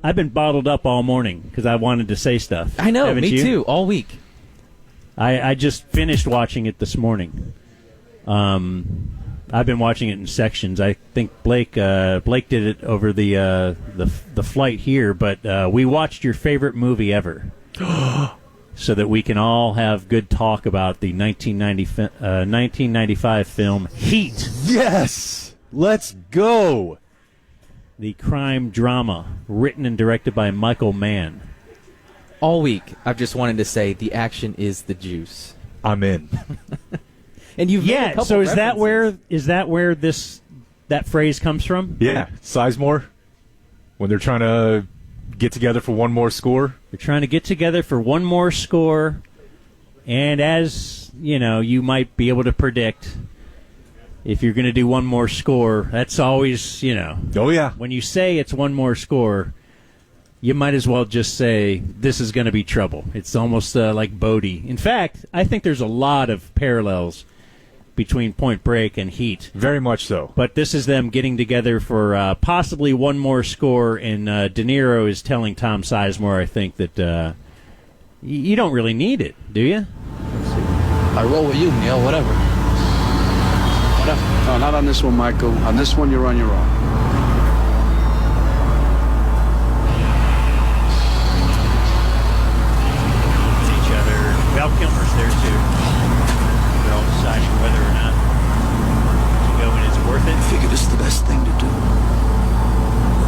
I've been bottled up all morning because I wanted to say stuff. I know, Haven't me you? too, all week. I just finished watching it this morning. I've been watching it in sections. I think Blake did it over the flight here, but we watched your favorite movie ever, so that we can all have good talk about the 1995 film Heat. Yes! Let's go! The crime drama written and directed by Michael Mann. All week, I've just wanted to say the action is the juice. I'm in. And you've made a couple so is references. that where that phrase comes from? Yeah, Sizemore, when they're trying to get together for one more score. They're trying to get together for one more score, and as you know, you might be able to predict if you're going to do one more score. That's always, Oh, yeah. when you say it's one more score, you might as well just say this is going to be trouble. It's almost like Bodie. In fact, I think there's a lot of parallels between Point Break and Heat. Very much so. But this is them getting together for possibly one more score, and De Niro is telling Tom Sizemore, I think, that you don't really need it, do you? I roll with you, Neil, whatever. No, not on this one, Michael. On this one, you're on your own. Each other. Val Kilmer's there, too. They're all deciding whether or not to go, and it's worth it. I figure this is the best thing to do.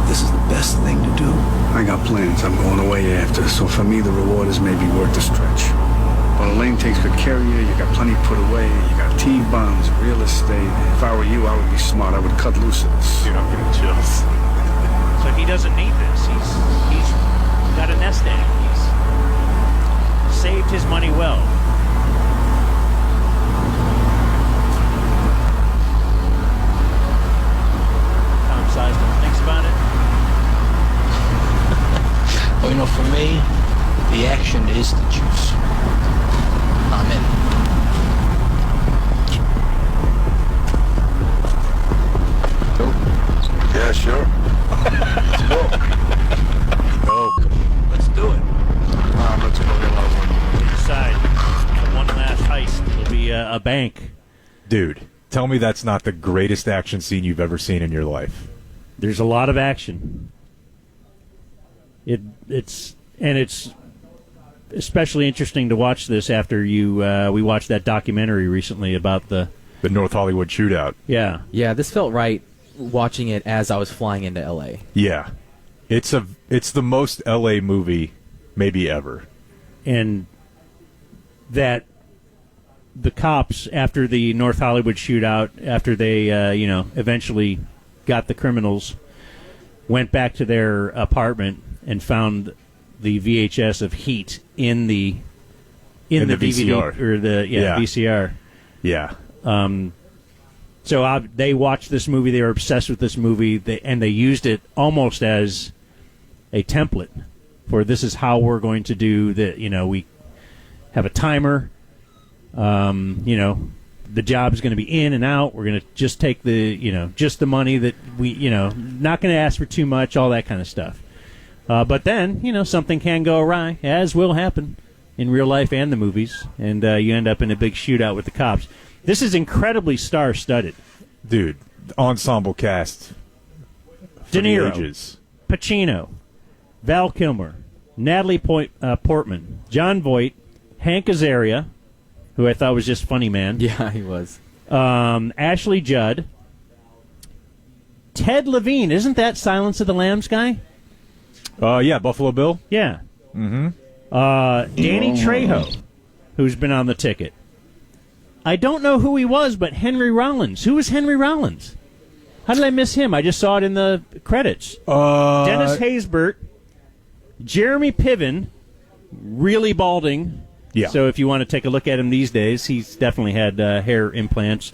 This is the best thing to do. I got plans. I'm going away after, so for me, the reward is maybe worth the stretch. But Elaine takes good care of you. You got plenty put away. You got T-bonds, real estate. If I were you, I would be smart. I would cut loose of this. Dude, I'm getting chills. So he doesn't need this. He's got a nest egg. He's saved his money well. Tom Sizemore thinks about it. Well, for me, the action is the juice. I'm in. Yeah, sure. Let's go. Let's do it. Let's go. Inside, the one last heist will be a bank. Dude, tell me that's not the greatest action scene you've ever seen in your life. There's a lot of action. It's especially interesting to watch this after we watched that documentary recently about the North Hollywood shootout. Yeah. Yeah, this felt right watching it as I was flying into L.A. Yeah. It's the most L.A. movie maybe ever. And that the cops, after the North Hollywood shootout, after they eventually got the criminals, went back to their apartment and found the VHS of Heat in the DVD VCR. or the VCR. Yeah. So they watched this movie. They were obsessed with this movie, and they used it almost as a template for this is how we're going to do the. We have a timer. The job is going to be in and out. We're going to just take just the money that we, not going to ask for too much, all that kind of stuff. But then, something can go awry, as will happen in real life and the movies, and you end up in a big shootout with the cops. This is incredibly star-studded. Dude, ensemble cast. De Niro, ages. Pacino, Val Kilmer, Natalie Portman, John Voight, Hank Azaria, who I thought was just funny, man. Yeah, he was. Ashley Judd, Ted Levine. Isn't that Silence of the Lambs guy? Yeah, Buffalo Bill. Yeah. Mm-hmm. Danny Trejo, who's been on the ticket. I don't know who he was, but Henry Rollins. Who was Henry Rollins? How did I miss him? I just saw it in the credits. Dennis Haysbert, Jeremy Piven, really balding. Yeah. So if you want to take a look at him these days, he's definitely had hair implants.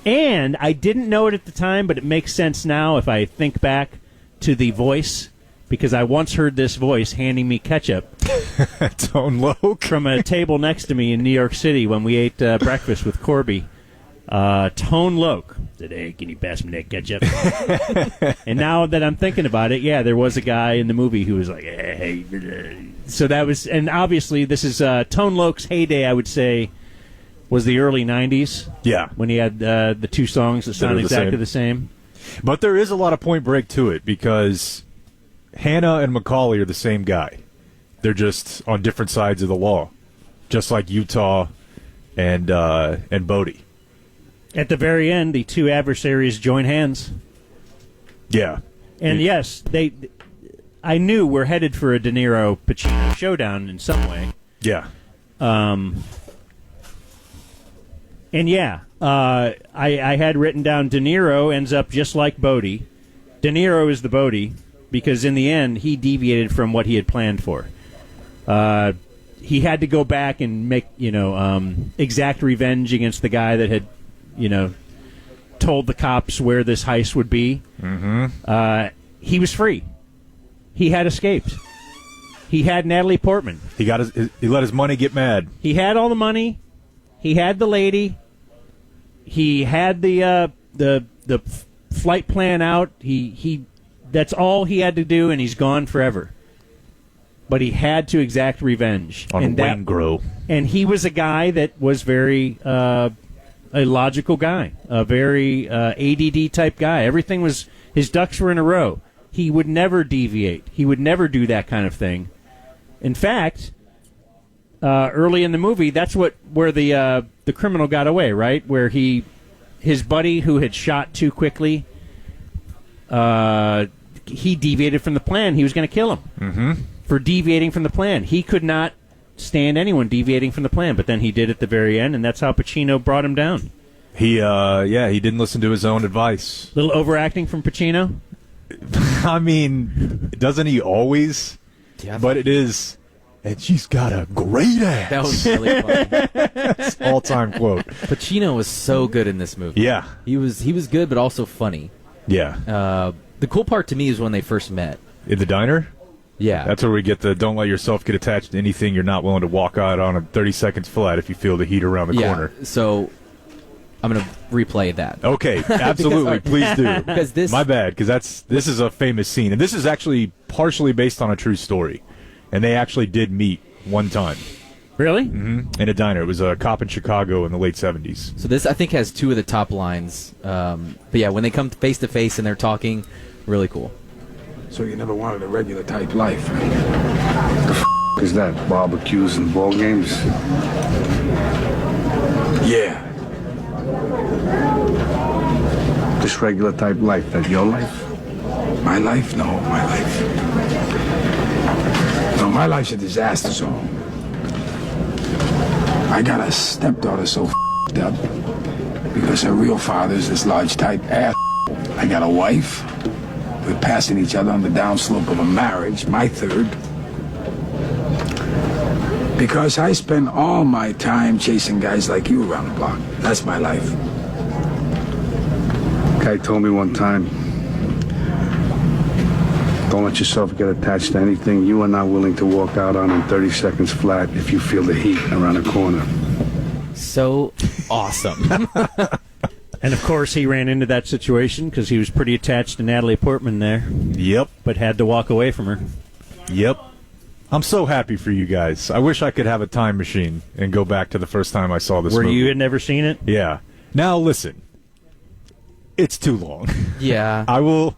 And I didn't know it at the time, but it makes sense now if I think back to the voice, because I once heard this voice handing me ketchup Tone Loc from a table next to me in New York City when we ate breakfast with Corby. Tone Loc said, "Hey, can you pass me that ketchup?" And now that I'm thinking about it, yeah, there was a guy in the movie who was like, "Hey." So that was, and obviously this is Tone Loc's heyday, I would say, was the early 90s. Yeah. When he had the two songs that sound exactly the same. But there is a lot of Point Break to it because Hannah and Macaulay are the same guy. They're just on different sides of the law, just like Utah and Bodie. At the very end, the two adversaries join hands. Yeah. And yes, I knew we're headed for a De Niro-Pacino showdown in some way. Yeah. And yeah, I had written down De Niro ends up just like Bodie. De Niro is the Bodie because in the end he deviated from what he had planned for. He had to go back and make exact revenge against the guy that had told the cops where this heist would be. Mm-hmm. He was free. He had escaped. He had Natalie Portman. He let his money get mad. He had all the money. He had the lady. He had the flight plan out. He that's all he had to do, and he's gone forever. But he had to exact revenge On Wayne Grow. And he was a guy that was very a logical guy, a very ADD type guy. Everything was, his ducks were in a row. He would never deviate. He would never do that kind of thing. In fact, early in the movie, that's where the criminal got away, right? Where his buddy who had shot too quickly, he deviated from the plan. He was going to kill him for deviating from the plan. He could not stand anyone deviating from the plan, but then he did at the very end, and that's how Pacino brought him down. He didn't listen to his own advice. Little overacting from Pacino? I mean, doesn't he always? Yeah. But it is, and she's got a great ass. That was really funny. All-time quote. Pacino was so good in this movie. Yeah. He was good, but also funny. Yeah. The cool part to me is when they first met. In the diner? Yeah. That's where we get the don't let yourself get attached to anything you're not willing to walk out on a 30 seconds flat if you feel the heat around the corner. So I'm going to replay that. Okay, absolutely. Please do. Because this, my bad, because this is a famous scene. And this is actually partially based on a true story. And they actually did meet one time. Really? Mm-hmm. In a diner. It was a cop in Chicago in the late 70s. So this, I think, has two of the top lines. But yeah, when they come face to face and they're talking, really cool. So you never wanted a regular type life? The f*** is that? Barbecues and ball games? Yeah. This regular type life, that your life? My life? No, my life. No, my life's a disaster zone. I got a stepdaughter so f***ed up because her real father's this large type ass. I got a wife. We're passing each other on the downslope of a marriage, my third. Because I spend all my time chasing guys like you around the block. That's my life. Guy told me one time, don't let yourself get attached to anything you are not willing to walk out on in 30 seconds flat if you feel the heat around the corner. So awesome. And, of course, he ran into that situation because he was pretty attached to Natalie Portman there. Yep. But had to walk away from her. Yep. I'm so happy for you guys. I wish I could have a time machine and go back to the first time I saw this Where movie. you had never seen it? Yeah. Now, listen. It's too long. Yeah. I will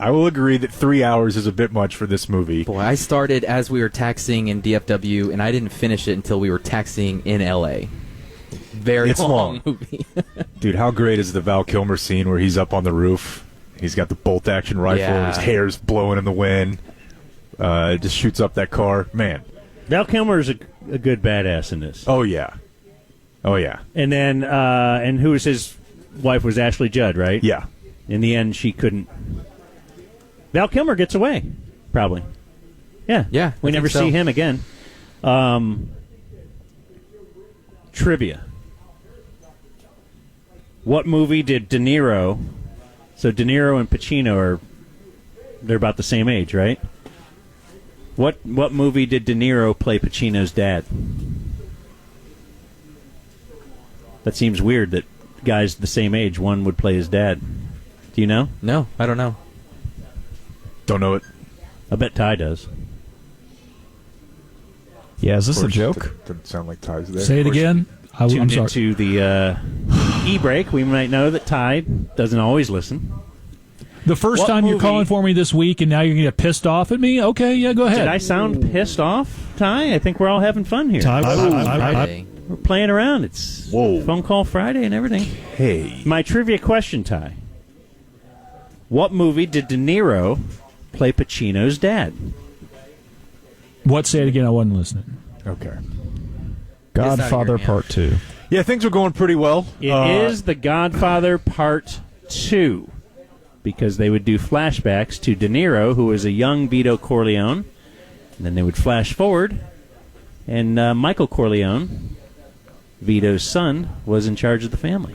agree that 3 hours is a bit much for this movie. Boy, I started as we were taxiing in DFW, and I didn't finish it until we were taxiing in L.A. Very long movie. Dude, how great is the Val Kilmer scene where he's up on the roof? He's got the bolt-action rifle, Yeah. his hair's blowing in the wind. Just shoots up that car. Man. Val Kilmer is a good badass in this. Oh, yeah. Oh, yeah. And then, and who was his wife was Ashley Judd, right? Yeah. In the end, she couldn't. Val Kilmer gets away, probably. Yeah. Yeah, We I never think so. see him again. Trivia. What movie did De Niro... So De Niro and Pacino they're about the same age, right? What movie did De Niro play Pacino's dad? That seems weird that guys the same age. One would play his dad. Do you know? No, I don't know. Don't know it. I bet Ty does. Yeah, is this Of a course, joke? Doesn't sound like Ty's there. Say it Of course. again. I'm Tuned sorry. into the e-break, we might know that Ty doesn't always listen. The first What time you're movie- calling for me this week, and now you're going to get pissed off at me? Okay, yeah, go ahead. Did I sound pissed off, Ty? I think we're all having fun here. Ty, Friday. We're playing around. It's Whoa. phone call Friday and everything. Hey. My trivia question, Ty. What movie did De Niro play Pacino's dad? What? Say it again. I wasn't listening. Okay. Godfather It's out Part 2. Yeah, things are going pretty well. It is The Godfather Part 2, because they would do flashbacks to De Niro, who was a young Vito Corleone, and then they would flash forward, and Michael Corleone, Vito's son, was in charge of the family.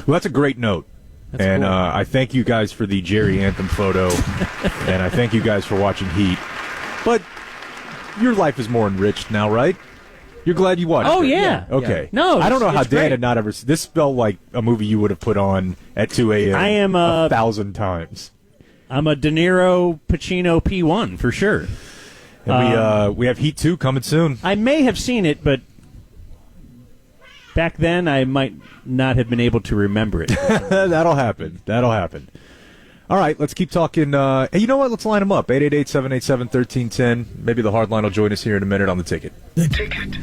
Well, that's a great note. That's and cool. I thank you guys for the Jerry Anthem photo, and I thank you guys for watching Heat. But your life is more enriched now, right? You're glad you watched Oh, it? yeah. Okay. No, I don't know how it's Dan great. had not ever... This felt like a movie you would have put on at 2 a.m. I am, 1,000 times. I'm a De Niro Pacino P1 for sure. And we have Heat 2 coming soon. I may have seen it, but back then I might not have been able to remember it. That'll happen. That'll happen. All right, let's keep talking. Hey, you know what? Let's line them up. 888-787-1310. Maybe the hard line will join us here in a minute on The Ticket. The Ticket.